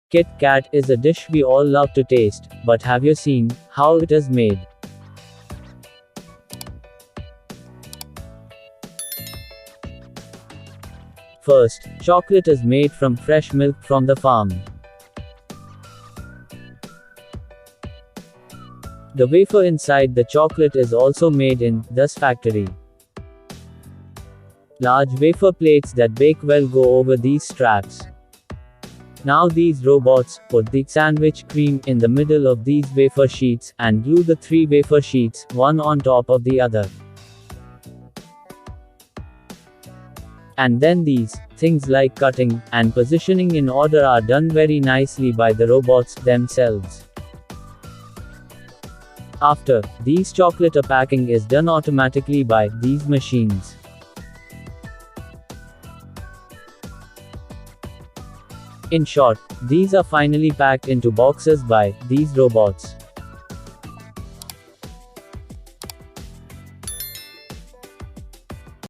Kit Kat is a dish we all love to taste, but have you seen how it is made? First, chocolate is made from fresh milk from the farm. The wafer inside the chocolate is also made in this factory. Large wafer plates that bake well go over these straps. Now these robots put the sandwich cream in the middle of these wafer sheets and glue the three wafer sheets, one on top of the other. And then these things like cutting and positioning in order are done very nicely by the robots themselves. After, these chocolate packing is done automatically by these machines. In short, these are finally packed into boxes by these robots.